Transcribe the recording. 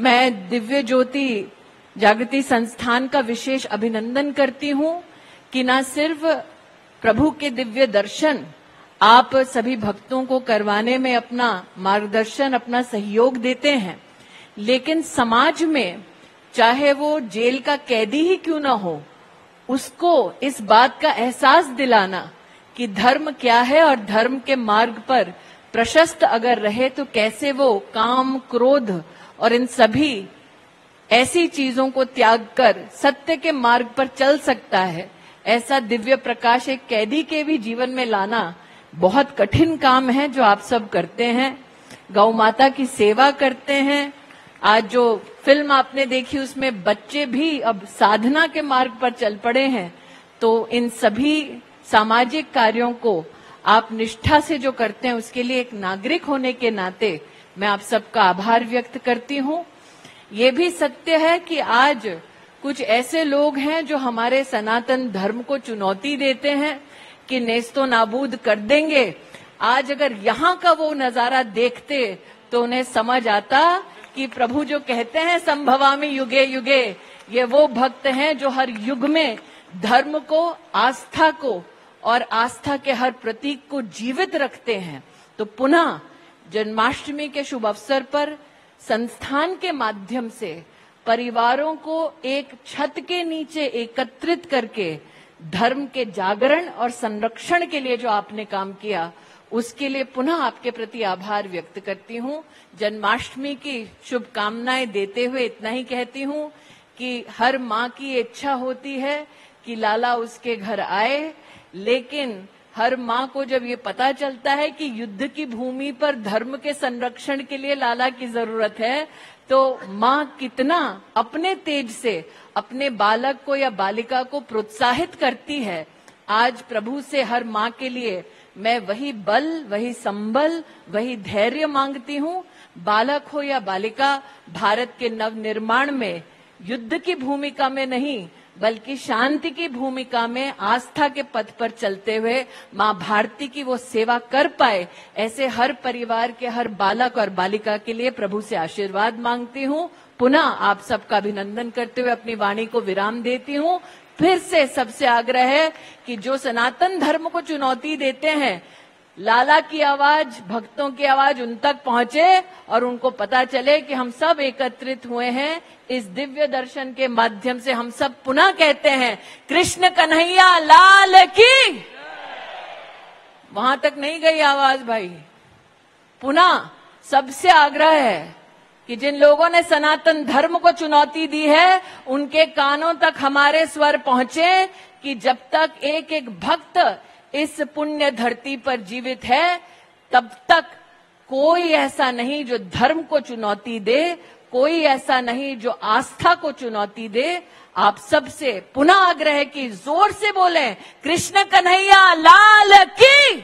मैं दिव्य ज्योति जागृति संस्थान का विशेष अभिनंदन करती हूं कि न सिर्फ प्रभु के दिव्य दर्शन आप सभी भक्तों को करवाने में अपना मार्गदर्शन, अपना सहयोग देते हैं, लेकिन समाज में चाहे वो जेल का कैदी ही क्यों ना हो, उसको इस बात का एहसास दिलाना कि धर्म क्या है और धर्म के मार्ग पर प्रशस्त अगर रहे तो कैसे वो काम, क्रोध और इन सभी ऐसी चीजों को त्याग कर सत्य के मार्ग पर चल सकता है। ऐसा दिव्य प्रकाश एक कैदी के भी जीवन में लाना बहुत कठिन काम है जो आप सब करते हैं। गौ माता की सेवा करते हैं। आज जो फिल्म आपने देखी उसमें बच्चे भी अब साधना के मार्ग पर चल पड़े हैं। तो इन सभी सामाजिक कार्यों को आप निष्ठा से जो करते हैं उसके लिए एक नागरिक होने के नाते मैं आप सबका आभार व्यक्त करती हूँ। ये भी सत्य है कि आज कुछ ऐसे लोग हैं जो हमारे सनातन धर्म को चुनौती देते हैं कि नेस्तो नाबूद कर देंगे। आज अगर यहाँ का वो नजारा देखते तो उन्हें समझ आता कि प्रभु जो कहते हैं संभवामि युगे युगे, ये वो भक्त हैं जो हर युग में धर्म को, आस्था को और आस्था के हर प्रतीक को जीवित रखते हैं। तो पुनः जन्माष्टमी के शुभ अवसर पर संस्थान के माध्यम से परिवारों को एक छत के नीचे एकत्रित करके धर्म के जागरण और संरक्षण के लिए जो आपने काम किया उसके लिए पुनः आपके प्रति आभार व्यक्त करती हूँ। जन्माष्टमी की शुभकामनाएं देते हुए इतना ही कहती हूँ कि हर माँ की इच्छा होती है कि लाला उसके घर आए, लेकिन हर माँ को जब ये पता चलता है कि युद्ध की भूमि पर धर्म के संरक्षण के लिए लाला की जरूरत है, तो माँ कितना अपने तेज से अपने बालक को या बालिका को प्रोत्साहित करती है। आज प्रभु से हर माँ के लिए मैं वही बल, वही संबल, वही धैर्य मांगती हूँ। बालक हो या बालिका, भारत के नव निर्माण में युद्ध की भूमिका में नहीं बल्कि शांति की भूमिका में आस्था के पथ पर चलते हुए माँ भारती की वो सेवा कर पाए, ऐसे हर परिवार के हर बालक और बालिका के लिए प्रभु से आशीर्वाद मांगती हूँ। पुनः आप सबका अभिनंदन करते हुए अपनी वाणी को विराम देती हूँ। फिर से सबसे आग्रह है कि जो सनातन धर्म को चुनौती देते हैं, लाला की आवाज, भक्तों की आवाज उन तक पहुंचे और उनको पता चले कि हम सब एकत्रित हुए हैं। इस दिव्य दर्शन के माध्यम से हम सब पुनः कहते हैं कृष्ण कन्हैया लाल की। वहां तक नहीं गई आवाज भाई। पुनः सबसे आग्रह है कि जिन लोगों ने सनातन धर्म को चुनौती दी है उनके कानों तक हमारे स्वर पहुंचे कि जब तक एक एक भक्त इस पुण्य धरती पर जीवित है तब तक कोई ऐसा नहीं जो धर्म को चुनौती दे, कोई ऐसा नहीं जो आस्था को चुनौती दे। आप सबसे पुनः आग्रह है कि जोर से बोलें कृष्ण कन्हैया लाल की।